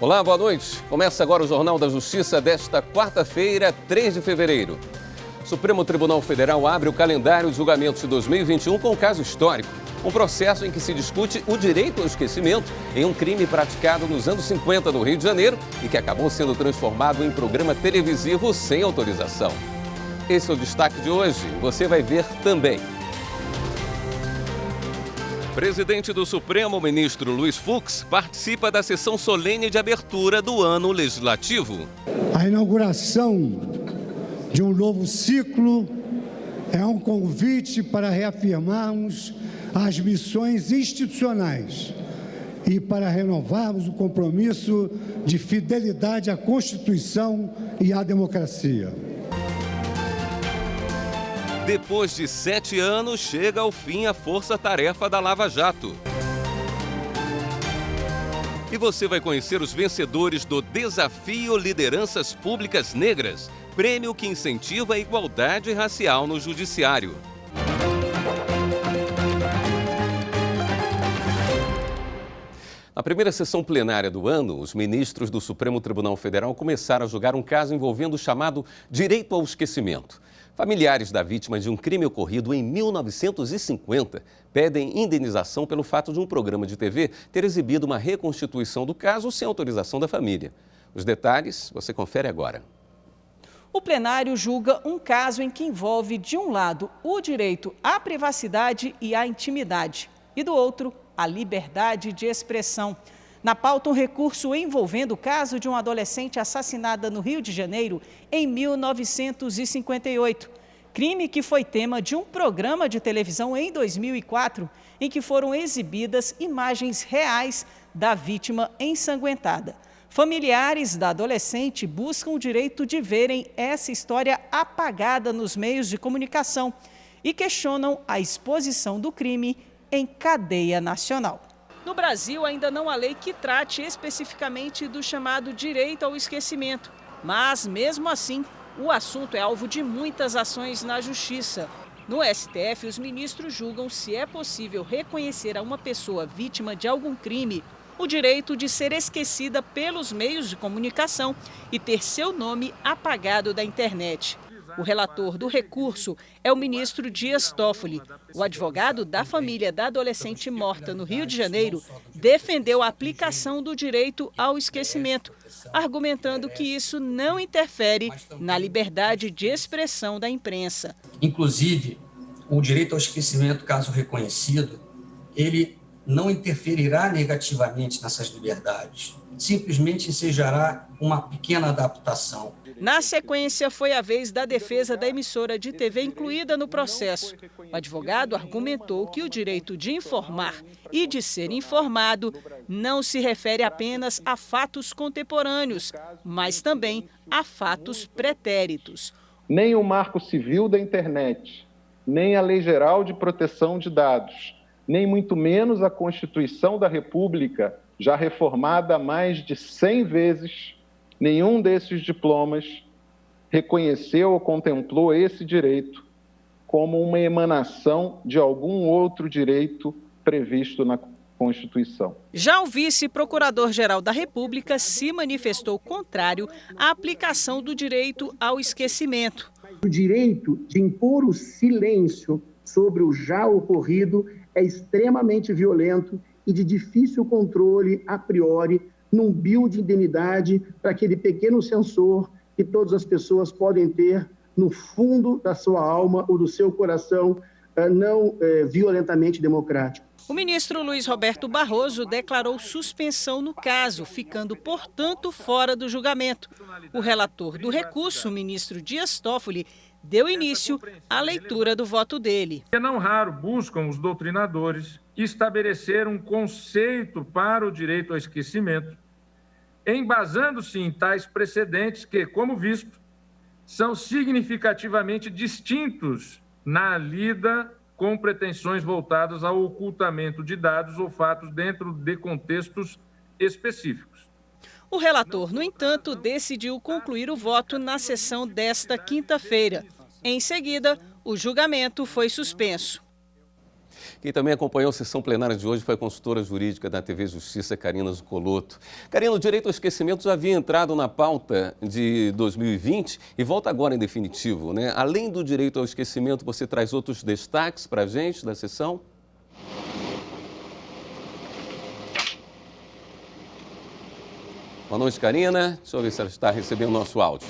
Olá, boa noite. Começa agora o Jornal da Justiça desta quarta-feira, 3 de fevereiro. Supremo Tribunal Federal abre o calendário de julgamentos de 2021 com um caso histórico. Um processo em que se discute o direito ao esquecimento em um crime praticado nos anos 50 no Rio de Janeiro e que acabou sendo transformado em programa televisivo sem autorização. Esse é o destaque de hoje. Você vai ver também. Presidente do Supremo, ministro Luiz Fux, participa da sessão solene de abertura do ano legislativo. A inauguração de um novo ciclo é um convite para reafirmarmos as missões institucionais e para renovarmos o compromisso de fidelidade à Constituição e à democracia. Depois de 7 anos, chega ao fim a força-tarefa da Lava Jato. E você vai conhecer os vencedores do Desafio Lideranças Públicas Negras, prêmio que incentiva a igualdade racial no judiciário. Na primeira sessão plenária do ano, os ministros do Supremo Tribunal Federal começaram a julgar um caso envolvendo o chamado direito ao esquecimento. Familiares da vítima de um crime ocorrido em 1950 pedem indenização pelo fato de um programa de TV ter exibido uma reconstituição do caso sem autorização da família. Os detalhes você confere agora. O plenário julga um caso em que envolve, de um lado, o direito à privacidade e à intimidade, e do outro, a liberdade de expressão. Na pauta, um recurso envolvendo o caso de uma adolescente assassinada no Rio de Janeiro em 1958. Crime que foi tema de um programa de televisão em 2004, em que foram exibidas imagens reais da vítima ensanguentada. Familiares da adolescente buscam o direito de verem essa história apagada nos meios de comunicação e questionam a exposição do crime em cadeia nacional. No Brasil, ainda não há lei que trate especificamente do chamado direito ao esquecimento. Mas, mesmo assim, o assunto é alvo de muitas ações na Justiça. No STF, os ministros julgam se é possível reconhecer a uma pessoa vítima de algum crime o direito de ser esquecida pelos meios de comunicação e ter seu nome apagado da internet. O relator do recurso é o ministro Dias Toffoli. O advogado da família da adolescente morta no Rio de Janeiro defendeu a aplicação do direito ao esquecimento, argumentando que isso não interfere na liberdade de expressão da imprensa. Inclusive, o direito ao esquecimento, caso reconhecido, ele não interferirá negativamente nessas liberdades. Simplesmente ensejará uma pequena adaptação. Na sequência, foi a vez da defesa da emissora de TV incluída no processo. O advogado argumentou que o direito de informar e de ser informado não se refere apenas a fatos contemporâneos, mas também a fatos pretéritos. Nem o Marco Civil da Internet, nem a Lei Geral de Proteção de Dados, nem muito menos a Constituição da República, já reformada mais de 100 vezes, nenhum desses diplomas reconheceu ou contemplou esse direito como uma emanação de algum outro direito previsto na Constituição. Já o vice-procurador-geral da República se manifestou contrário à aplicação do direito ao esquecimento. O direito de impor o silêncio sobre o já ocorrido é extremamente violento e de difícil controle a priori num bio de indemnidade para aquele pequeno sensor que todas as pessoas podem ter no fundo da sua alma ou do seu coração não violentamente democrático. O ministro Luiz Roberto Barroso declarou suspensão no caso, ficando, portanto, fora do julgamento. O relator do recurso, o ministro Dias Toffoli, deu início à leitura do voto dele. Não raro buscam os doutrinadores estabelecer um conceito para o direito ao esquecimento, embasando-se em tais precedentes que, como visto, são significativamente distintos na lida com pretensões voltadas ao ocultamento de dados ou fatos dentro de contextos específicos. O relator, no entanto, decidiu concluir o voto na sessão desta quinta-feira. Em seguida, o julgamento foi suspenso. Quem também acompanhou a sessão plenária de hoje foi a consultora jurídica da TV Justiça, Karina Zuccolotto. Karina, o direito ao esquecimento já havia entrado na pauta de 2020 e volta agora em definitivo, né? Além do direito ao esquecimento, você traz outros destaques para a gente da sessão? Boa noite, Karina. Deixa eu ver se ela está recebendo o nosso áudio.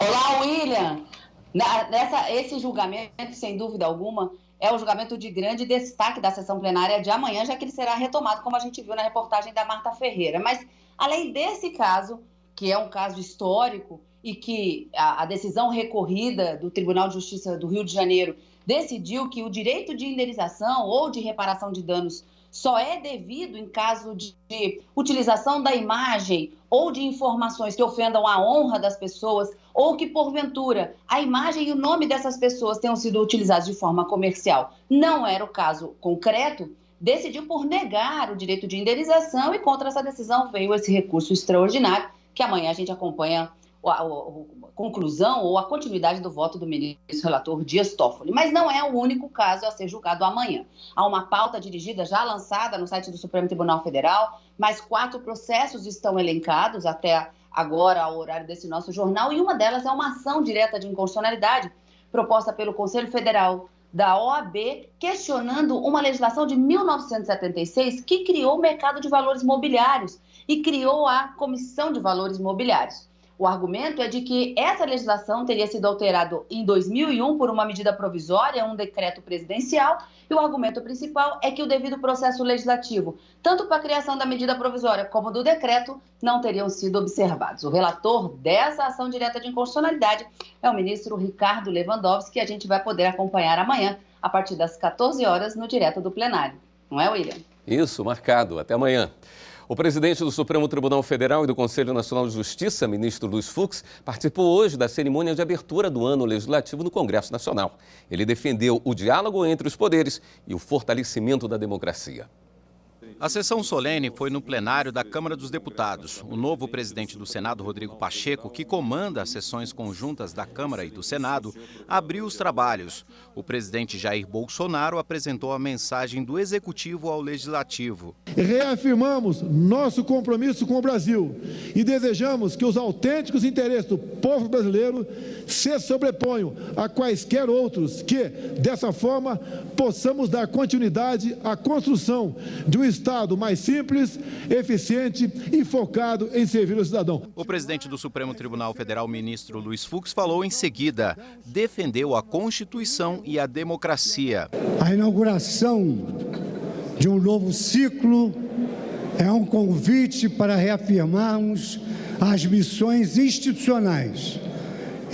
Olá, William. Esse julgamento, sem dúvida alguma, é o julgamento de grande destaque da sessão plenária de amanhã, já que ele será retomado, como a gente viu na reportagem da Marta Ferreira. Mas, além desse caso, que é um caso histórico e que a decisão recorrida do Tribunal de Justiça do Rio de Janeiro decidiu que o direito de indenização ou de reparação de danos só é devido em caso de utilização da imagem ou de informações que ofendam a honra das pessoas ou que, porventura, a imagem e o nome dessas pessoas tenham sido utilizados de forma comercial. Não era o caso concreto, decidiu por negar o direito de indenização e contra essa decisão veio esse recurso extraordinário que amanhã a gente acompanha a conclusão ou a continuidade do voto do ministro relator Dias Toffoli. Mas não é o único caso a ser julgado amanhã. Há uma pauta dirigida já lançada no site do Supremo Tribunal Federal, mais 4 processos estão elencados até agora, ao horário desse nosso jornal, e uma delas é uma ação direta de inconstitucionalidade proposta pelo Conselho Federal da OAB, questionando uma legislação de 1976 que criou o mercado de valores mobiliários e criou a Comissão de Valores Mobiliários. O argumento é de que essa legislação teria sido alterada em 2001 por uma medida provisória, um decreto presidencial, e o argumento principal é que o devido processo legislativo, tanto para a criação da medida provisória como do decreto, não teriam sido observados. O relator dessa ação direta de inconstitucionalidade é o ministro Ricardo Lewandowski, que a gente vai poder acompanhar amanhã, a partir das 14 horas, no direto do plenário. Não é, William? Isso, marcado. Até amanhã. O presidente do Supremo Tribunal Federal e do Conselho Nacional de Justiça, ministro Luiz Fux, participou hoje da cerimônia de abertura do ano legislativo no Congresso Nacional. Ele defendeu o diálogo entre os poderes e o fortalecimento da democracia. A sessão solene foi no plenário da Câmara dos Deputados. O novo presidente do Senado, Rodrigo Pacheco, que comanda as sessões conjuntas da Câmara e do Senado, abriu os trabalhos. O presidente Jair Bolsonaro apresentou a mensagem do Executivo ao Legislativo. Reafirmamos nosso compromisso com o Brasil e desejamos que os autênticos interesses do povo brasileiro se sobreponham a quaisquer outros, que, dessa forma, possamos dar continuidade à construção de um Estado mais simples, eficiente e focado em servir o cidadão. O presidente do Supremo Tribunal Federal, ministro Luiz Fux, falou em seguida, defendeu a Constituição e a democracia. A inauguração de um novo ciclo é um convite para reafirmarmos as missões institucionais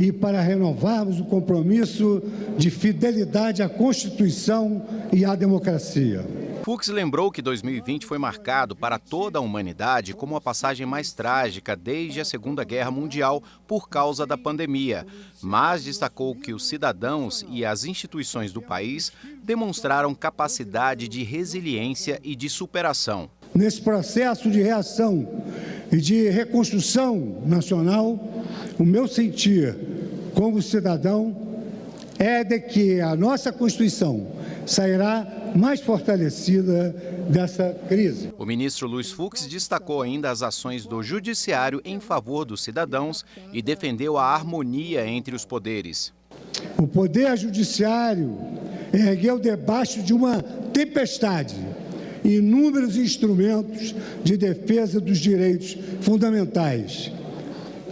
e para renovarmos o compromisso de fidelidade à Constituição e à democracia. Fux lembrou que 2020 foi marcado para toda a humanidade como a passagem mais trágica desde a Segunda Guerra Mundial por causa da pandemia, mas destacou que os cidadãos e as instituições do país demonstraram capacidade de resiliência e de superação. Nesse processo de reação e de reconstrução nacional, o meu sentir como cidadão é de que a nossa Constituição sairá mais fortalecida dessa crise. O ministro Luiz Fux destacou ainda as ações do Judiciário em favor dos cidadãos e defendeu a harmonia entre os poderes. O Poder Judiciário ergueu debaixo de uma tempestade inúmeros instrumentos de defesa dos direitos fundamentais.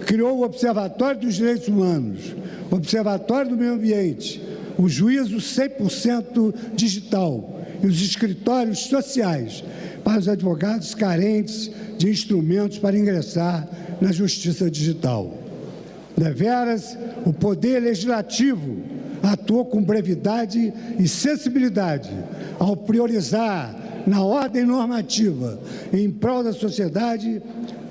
Criou o Observatório dos Direitos Humanos, o Observatório do Meio Ambiente, o juízo 100% digital e os escritórios sociais para os advogados carentes de instrumentos para ingressar na justiça digital. Deveras, o Poder Legislativo atuou com brevidade e sensibilidade ao priorizar na ordem normativa em prol da sociedade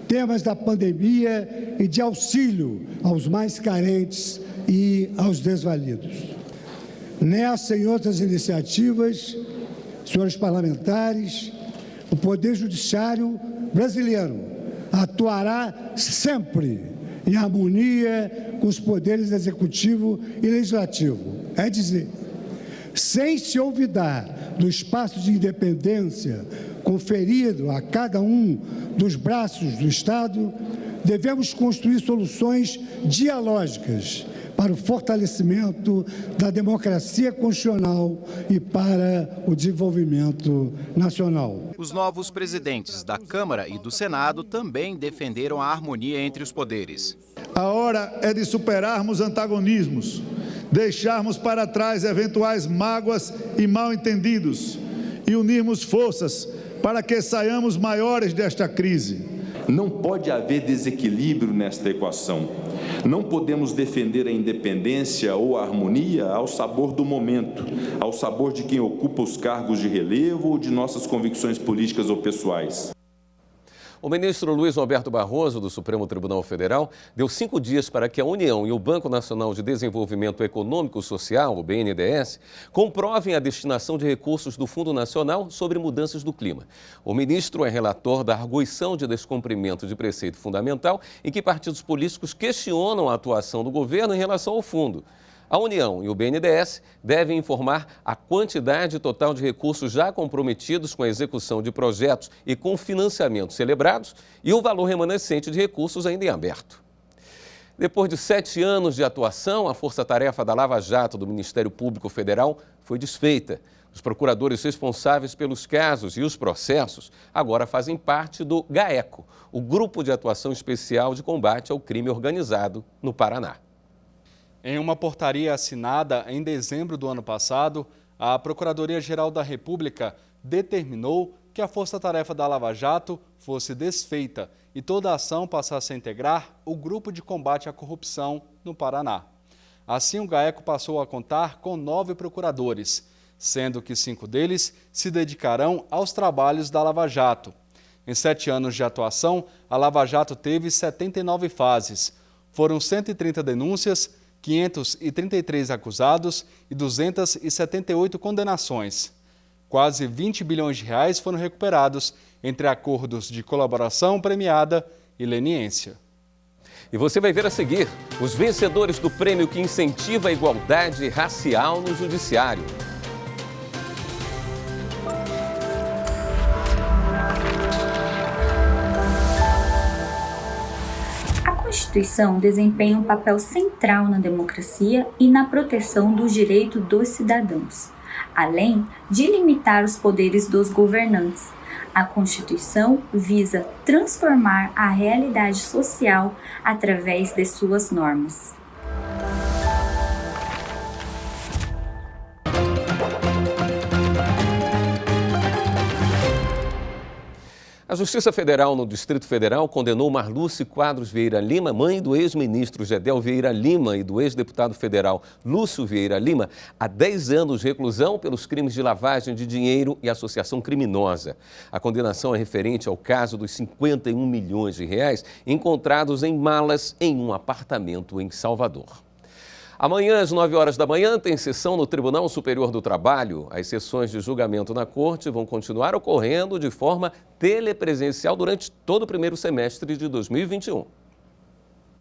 temas da pandemia e de auxílio aos mais carentes e aos desvalidos. Nessa e outras iniciativas, senhores parlamentares, o Poder Judiciário brasileiro atuará sempre em harmonia com os poderes executivo e legislativo. É dizer, sem se olvidar do espaço de independência conferido a cada um dos braços do Estado, devemos construir soluções dialógicas para o fortalecimento da democracia constitucional e para o desenvolvimento nacional. Os novos presidentes da Câmara e do Senado também defenderam a harmonia entre os poderes. A hora é de superarmos antagonismos, deixarmos para trás eventuais mágoas e mal-entendidos e unirmos forças para que saiamos maiores desta crise. Não pode haver desequilíbrio nesta equação. Não podemos defender a independência ou a harmonia ao sabor do momento, ao sabor de quem ocupa os cargos de relevo ou de nossas convicções políticas ou pessoais. O ministro Luiz Roberto Barroso, do Supremo Tribunal Federal, deu 5 dias para que a União e o Banco Nacional de Desenvolvimento Econômico e Social, o BNDES, comprovem a destinação de recursos do Fundo Nacional sobre mudanças do clima. O ministro é relator da arguição de descumprimento de preceito fundamental em que partidos políticos questionam a atuação do governo em relação ao fundo. A União e o BNDES devem informar a quantidade total de recursos já comprometidos com a execução de projetos e com financiamentos celebrados e o valor remanescente de recursos ainda em aberto. Depois de 7 anos de atuação, a força-tarefa da Lava Jato do Ministério Público Federal foi desfeita. Os procuradores responsáveis pelos casos e os processos agora fazem parte do GAECO, o Grupo de Atuação Especial de Combate ao Crime Organizado no Paraná. Em uma portaria assinada em dezembro do ano passado, a Procuradoria-Geral da República determinou que a força-tarefa da Lava Jato fosse desfeita e toda a ação passasse a integrar o Grupo de Combate à Corrupção no Paraná. Assim, o GAECO passou a contar com 9 procuradores, sendo que 5 deles se dedicarão aos trabalhos da Lava Jato. Em 7 anos de atuação, a Lava Jato teve 79 fases. Foram 130 denúncias, 533 acusados e 278 condenações. Quase 20 bilhões de reais foram recuperados entre acordos de colaboração premiada e leniência. E você vai ver a seguir os vencedores do prêmio que incentiva a igualdade racial no judiciário. A Constituição desempenha um papel central na democracia e na proteção dos direitos dos cidadãos, além de limitar os poderes dos governantes. A Constituição visa transformar a realidade social através de suas normas. A Justiça Federal no Distrito Federal condenou Marluce Quadros Vieira Lima, mãe do ex-ministro Gedel Vieira Lima e do ex-deputado federal Lúcio Vieira Lima, a 10 anos de reclusão pelos crimes de lavagem de dinheiro e associação criminosa. A condenação é referente ao caso dos 51 milhões de reais encontrados em malas em um apartamento em Salvador. Amanhã, às 9 horas da manhã, tem sessão no Tribunal Superior do Trabalho. As sessões de julgamento na Corte vão continuar ocorrendo de forma telepresencial durante todo o primeiro semestre de 2021.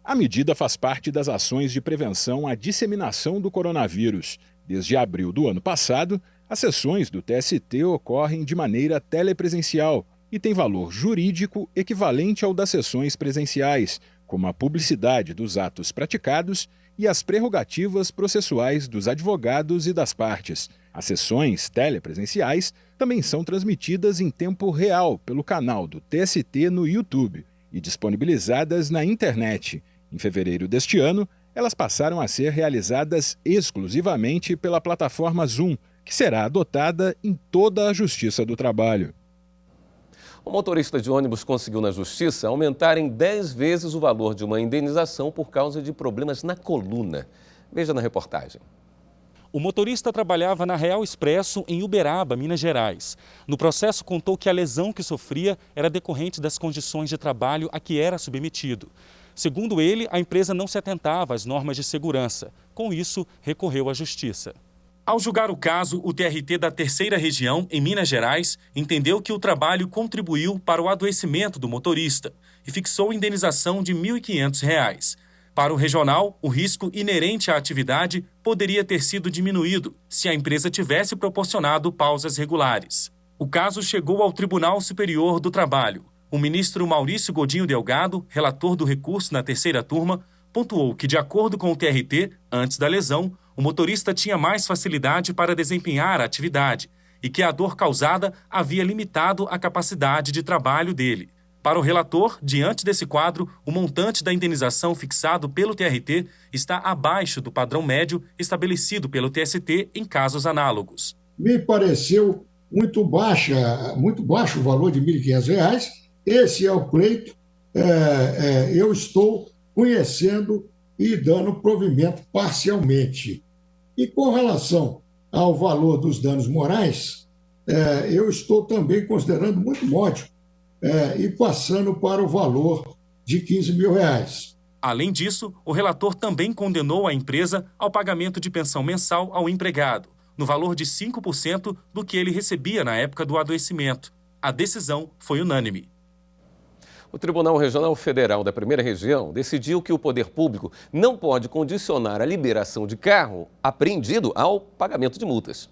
A medida faz parte das ações de prevenção à disseminação do coronavírus. Desde abril do ano passado, as sessões do TST ocorrem de maneira telepresencial e têm valor jurídico equivalente ao das sessões presenciais, como a publicidade dos atos praticados e as prerrogativas processuais dos advogados e das partes. As sessões telepresenciais também são transmitidas em tempo real pelo canal do TST no YouTube e disponibilizadas na internet. Em fevereiro deste ano, elas passaram a ser realizadas exclusivamente pela plataforma Zoom, que será adotada em toda a Justiça do Trabalho. O motorista de ônibus conseguiu na Justiça aumentar em 10 vezes o valor de uma indenização por causa de problemas na coluna. Veja na reportagem. O motorista trabalhava na Real Expresso, em Uberaba, Minas Gerais. No processo, contou que a lesão que sofria era decorrente das condições de trabalho a que era submetido. Segundo ele, a empresa não se atentava às normas de segurança. Com isso, recorreu à Justiça. Ao julgar o caso, o TRT da 3ª Região, em Minas Gerais, entendeu que o trabalho contribuiu para o adoecimento do motorista e fixou indenização de R$ 1.500. Para o regional, o risco inerente à atividade poderia ter sido diminuído se a empresa tivesse proporcionado pausas regulares. O caso chegou ao Tribunal Superior do Trabalho. O ministro Maurício Godinho Delgado, relator do recurso na terceira turma, pontuou que, de acordo com o TRT, antes da lesão, o motorista tinha mais facilidade para desempenhar a atividade e que a dor causada havia limitado a capacidade de trabalho dele. Para o relator, diante desse quadro, o montante da indenização fixado pelo TRT está abaixo do padrão médio estabelecido pelo TST em casos análogos. Me pareceu muito baixo o valor de R$ 1.500. Esse é o pleito. Eu estou conhecendo e dando provimento parcialmente. E com relação ao valor dos danos morais, eu estou também considerando muito módico e passando para o valor de R$ 15 mil. Além disso, o relator também condenou a empresa ao pagamento de pensão mensal ao empregado, no valor de 5% do que ele recebia na época do adoecimento. A decisão foi unânime. O Tribunal Regional Federal da Primeira Região decidiu que o poder público não pode condicionar a liberação de carro apreendido ao pagamento de multas.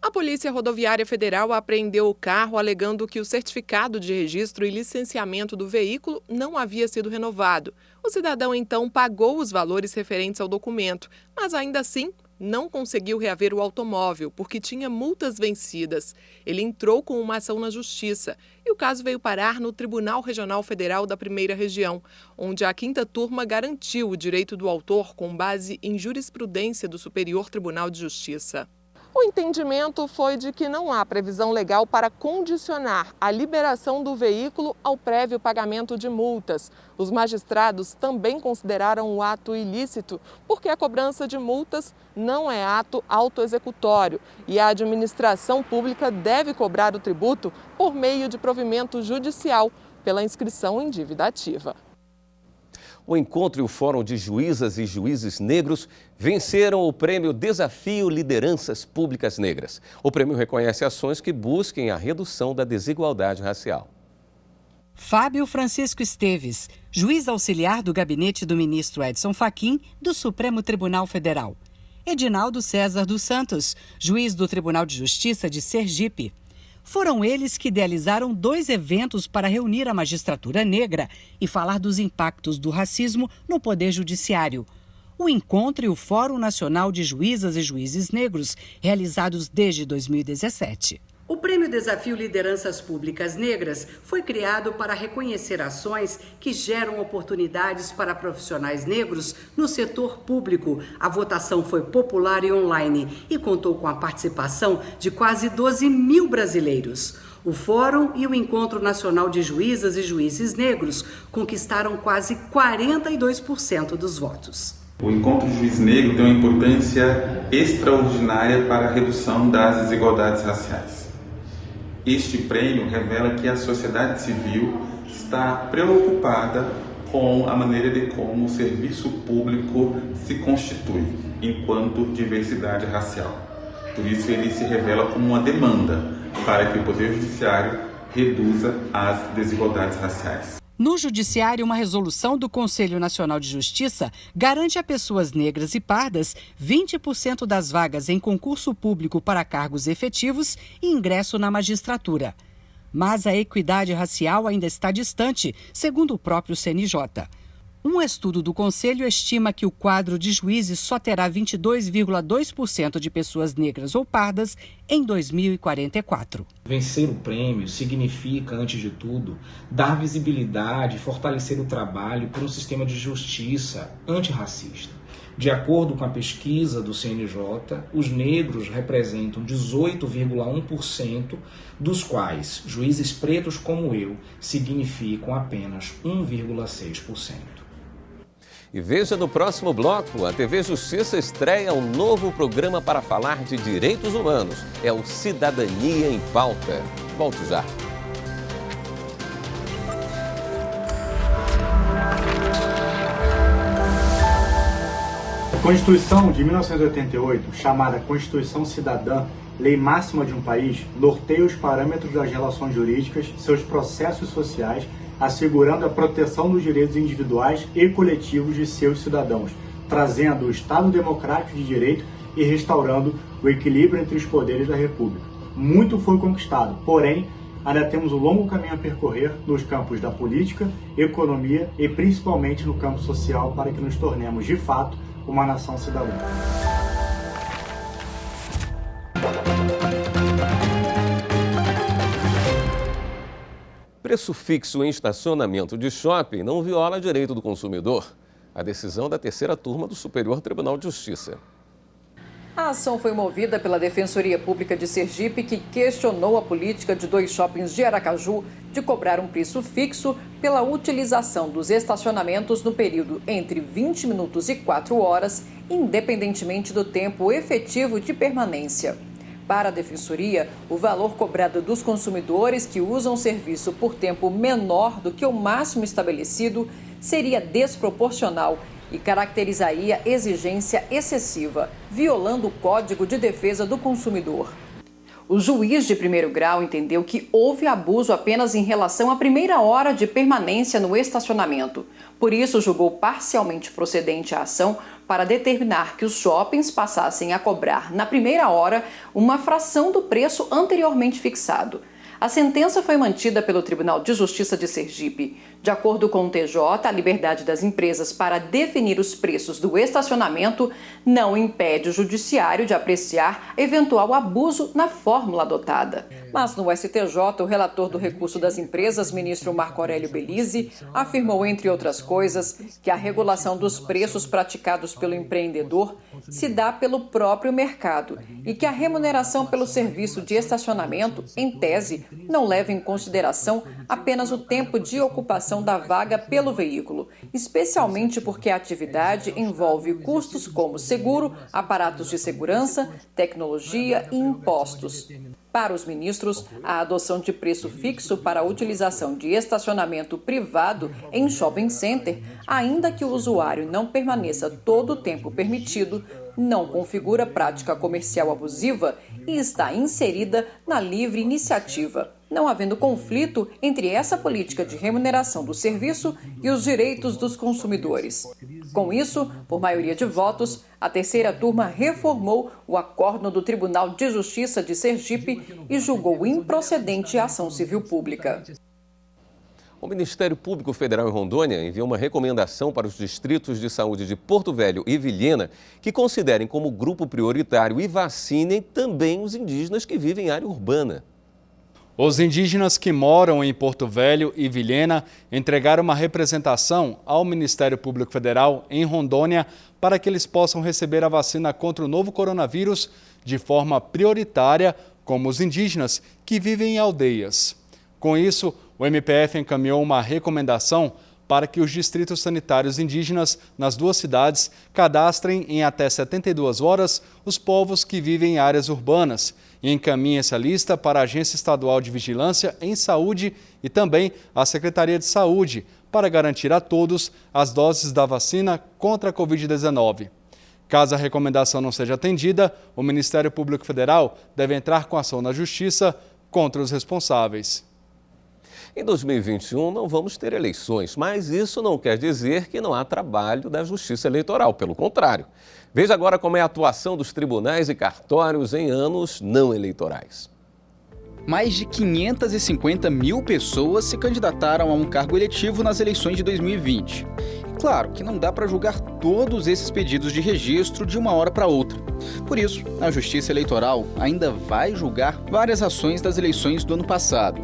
A Polícia Rodoviária Federal apreendeu o carro alegando que o certificado de registro e licenciamento do veículo não havia sido renovado. O cidadão, então, pagou os valores referentes ao documento, mas ainda assim não conseguiu reaver o automóvel porque tinha multas vencidas. Ele entrou com uma ação na Justiça e o caso veio parar no Tribunal Regional Federal da Primeira Região, onde a 5ª Turma garantiu o direito do autor com base em jurisprudência do Superior Tribunal de Justiça. O entendimento foi de que não há previsão legal para condicionar a liberação do veículo ao prévio pagamento de multas. Os magistrados também consideraram o ato ilícito, porque a cobrança de multas não é ato autoexecutório e a administração pública deve cobrar o tributo por meio de provimento judicial pela inscrição em dívida ativa. O encontro e o Fórum de Juízas e Juízes Negros venceram o prêmio Desafio Lideranças Públicas Negras. O prêmio reconhece ações que busquem a redução da desigualdade racial. Fábio Francisco Esteves, juiz auxiliar do gabinete do ministro Edson Fachin, do Supremo Tribunal Federal. Edinaldo César dos Santos, juiz do Tribunal de Justiça de Sergipe. Foram eles que idealizaram 2 eventos para reunir a magistratura negra e falar dos impactos do racismo no Poder Judiciário. O encontro e o Fórum Nacional de Juízas e Juízes Negros, realizados desde 2017. O Prêmio Desafio Lideranças Públicas Negras foi criado para reconhecer ações que geram oportunidades para profissionais negros no setor público. A votação foi popular e online e contou com a participação de quase 12 mil brasileiros. O Fórum e o Encontro Nacional de Juízas e Juízes Negros conquistaram quase 42% dos votos. O Encontro de Juiz Negro tem uma importância extraordinária para a redução das desigualdades raciais. Este prêmio revela que a sociedade civil está preocupada com a maneira de como o serviço público se constitui enquanto diversidade racial. Por isso ele se revela como uma demanda para que o Poder Judiciário reduza as desigualdades raciais. No Judiciário, uma resolução do Conselho Nacional de Justiça garante a pessoas negras e pardas 20% das vagas em concurso público para cargos efetivos e ingresso na magistratura. Mas a equidade racial ainda está distante, segundo o próprio CNJ. Um estudo do Conselho estima que o quadro de juízes só terá 22,2% de pessoas negras ou pardas em 2044. Vencer o prêmio significa, antes de tudo, dar visibilidade e fortalecer o trabalho por um sistema de justiça antirracista. De acordo com a pesquisa do CNJ, os negros representam 18,1%, dos quais juízes pretos como eu significam apenas 1,6%. E veja no próximo bloco, a TV Justiça estreia um novo programa para falar de direitos humanos. É o Cidadania em Pauta. Volte já. A Constituição de 1988, chamada Constituição Cidadã, lei máxima de um país, norteia os parâmetros das relações jurídicas, seus processos sociais assegurando a proteção dos direitos individuais e coletivos de seus cidadãos, trazendo o Estado democrático de direito e restaurando o equilíbrio entre os poderes da República. Muito foi conquistado, porém, ainda temos um longo caminho a percorrer nos campos da política, economia e principalmente no campo social para que nos tornemos, de fato, uma nação cidadã. Preço fixo em estacionamento de shopping não viola direito do consumidor. A decisão da terceira turma do Superior Tribunal de Justiça. A ação foi movida pela Defensoria Pública de Sergipe, que questionou a política de 2 shoppings de Aracaju de cobrar um preço fixo pela utilização dos estacionamentos no período entre 20 minutos e 4 horas, independentemente do tempo efetivo de permanência. Para a Defensoria, o valor cobrado dos consumidores que usam o serviço por tempo menor do que o máximo estabelecido seria desproporcional e caracterizaria exigência excessiva, violando o Código de Defesa do Consumidor. O juiz de primeiro grau entendeu que houve abuso apenas em relação à primeira hora de permanência no estacionamento. Por isso, julgou parcialmente procedente a ação para determinar que os shoppings passassem a cobrar, na primeira hora, uma fração do preço anteriormente fixado. A sentença foi mantida pelo Tribunal de Justiça de Sergipe. De acordo com o TJ, a liberdade das empresas para definir os preços do estacionamento não impede o judiciário de apreciar eventual abuso na fórmula adotada. Mas no STJ, o relator do recurso das empresas, ministro Marco Aurélio Belize, afirmou, entre outras coisas, que a regulação dos preços praticados pelo empreendedor se dá pelo próprio mercado e que a remuneração pelo serviço de estacionamento, em tese, não leva em consideração apenas o tempo de ocupação da vaga pelo veículo, especialmente porque a atividade envolve custos como seguro, aparatos de segurança, tecnologia e impostos. Para os ministros, a adoção de preço fixo para a utilização de estacionamento privado em shopping center, ainda que o usuário não permaneça todo o tempo permitido, não configura prática comercial abusiva e está inserida na livre iniciativa, não havendo conflito entre essa política de remuneração do serviço e os direitos dos consumidores. Com isso, por maioria de votos, a terceira turma reformou o acórdão do Tribunal de Justiça de Sergipe e julgou improcedente a ação civil pública. O Ministério Público Federal em Rondônia enviou uma recomendação para os distritos de saúde de Porto Velho e Vilhena que considerem como grupo prioritário e vacinem também os indígenas que vivem em área urbana. Os indígenas que moram em Porto Velho e Vilhena entregaram uma representação ao Ministério Público Federal em Rondônia para que eles possam receber a vacina contra o novo coronavírus de forma prioritária, como os indígenas que vivem em aldeias. Com isso, o MPF encaminhou uma recomendação para que os distritos sanitários indígenas nas 2 cidades cadastrem em até 72 horas os povos que vivem em áreas urbanas e encaminhem essa lista para a Agência Estadual de Vigilância em Saúde e também à Secretaria de Saúde para garantir a todos as doses da vacina contra a Covid-19. Caso a recomendação não seja atendida, o Ministério Público Federal deve entrar com ação na Justiça contra os responsáveis. Em 2021 não vamos ter eleições, mas isso não quer dizer que não há trabalho da Justiça Eleitoral, pelo contrário. Veja agora como é a atuação dos tribunais e cartórios em anos não eleitorais. Mais de 550 mil pessoas se candidataram a um cargo eletivo nas eleições de 2020. Claro que não dá para julgar todos esses pedidos de registro de uma hora para outra. Por isso, a Justiça Eleitoral ainda vai julgar várias ações das eleições do ano passado.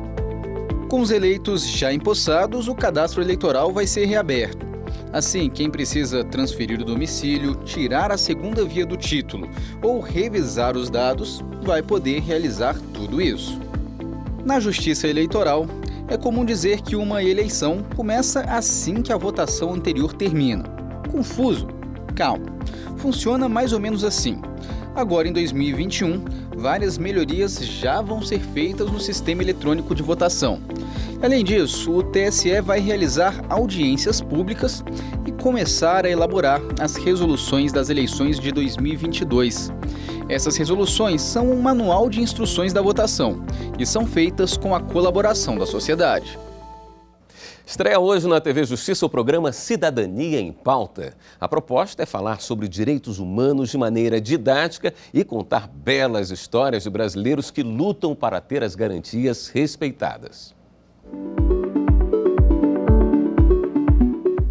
Com os eleitos já empossados, o cadastro eleitoral vai ser reaberto. Assim, quem precisa transferir o domicílio, tirar a segunda via do título ou revisar os dados, vai poder realizar tudo isso. Na Justiça Eleitoral, é comum dizer que uma eleição começa assim que a votação anterior termina. Confuso? Calma. Funciona mais ou menos assim. Agora, em 2021, várias melhorias já vão ser feitas no sistema eletrônico de votação. Além disso, o TSE vai realizar audiências públicas e começar a elaborar as resoluções das eleições de 2022. Essas resoluções são um manual de instruções da votação e são feitas com a colaboração da sociedade. Estreia hoje na TV Justiça o programa Cidadania em Pauta. A proposta é falar sobre direitos humanos de maneira didática e contar belas histórias de brasileiros que lutam para ter as garantias respeitadas.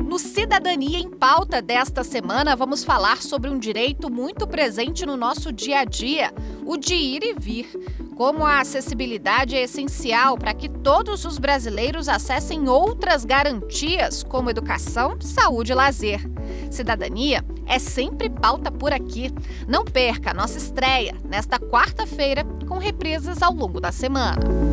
No Cidadania em Pauta desta semana, vamos falar sobre um direito muito presente no nosso dia a dia, o de ir e vir. Como a acessibilidade é essencial para que todos os brasileiros acessem outras garantias, como educação, saúde e lazer. Cidadania é sempre pauta por aqui. Não perca a nossa estreia nesta quarta-feira, com reprises ao longo da semana.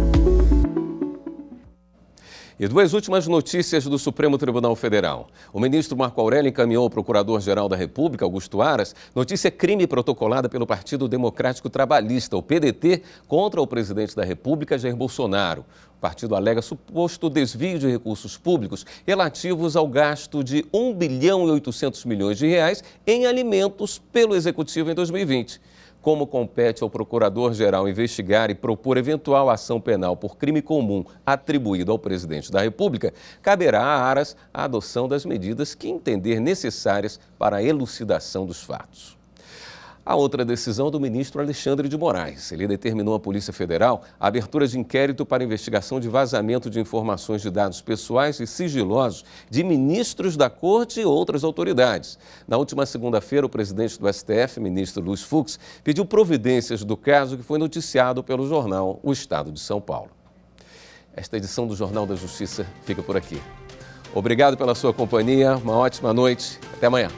E duas últimas notícias do Supremo Tribunal Federal. O ministro Marco Aurélio encaminhou ao Procurador-Geral da República, Augusto Aras, notícia crime protocolada pelo Partido Democrático Trabalhista, o PDT, contra o presidente da República, Jair Bolsonaro. O partido alega suposto desvio de recursos públicos relativos ao gasto de R$ 1 bilhão e 800 milhões de reais em alimentos pelo Executivo em 2020. Como compete ao Procurador-Geral investigar e propor eventual ação penal por crime comum atribuído ao presidente da República, caberá a Aras a adoção das medidas que entender necessárias para a elucidação dos fatos. A outra decisão é do ministro Alexandre de Moraes. Ele determinou à Polícia Federal a abertura de inquérito para investigação de vazamento de informações de dados pessoais e sigilosos de ministros da Corte e outras autoridades. Na última segunda-feira, o presidente do STF, ministro Luiz Fux, pediu providências do caso que foi noticiado pelo jornal O Estado de São Paulo. Esta edição do Jornal da Justiça fica por aqui. Obrigado pela sua companhia, uma ótima noite. Até amanhã.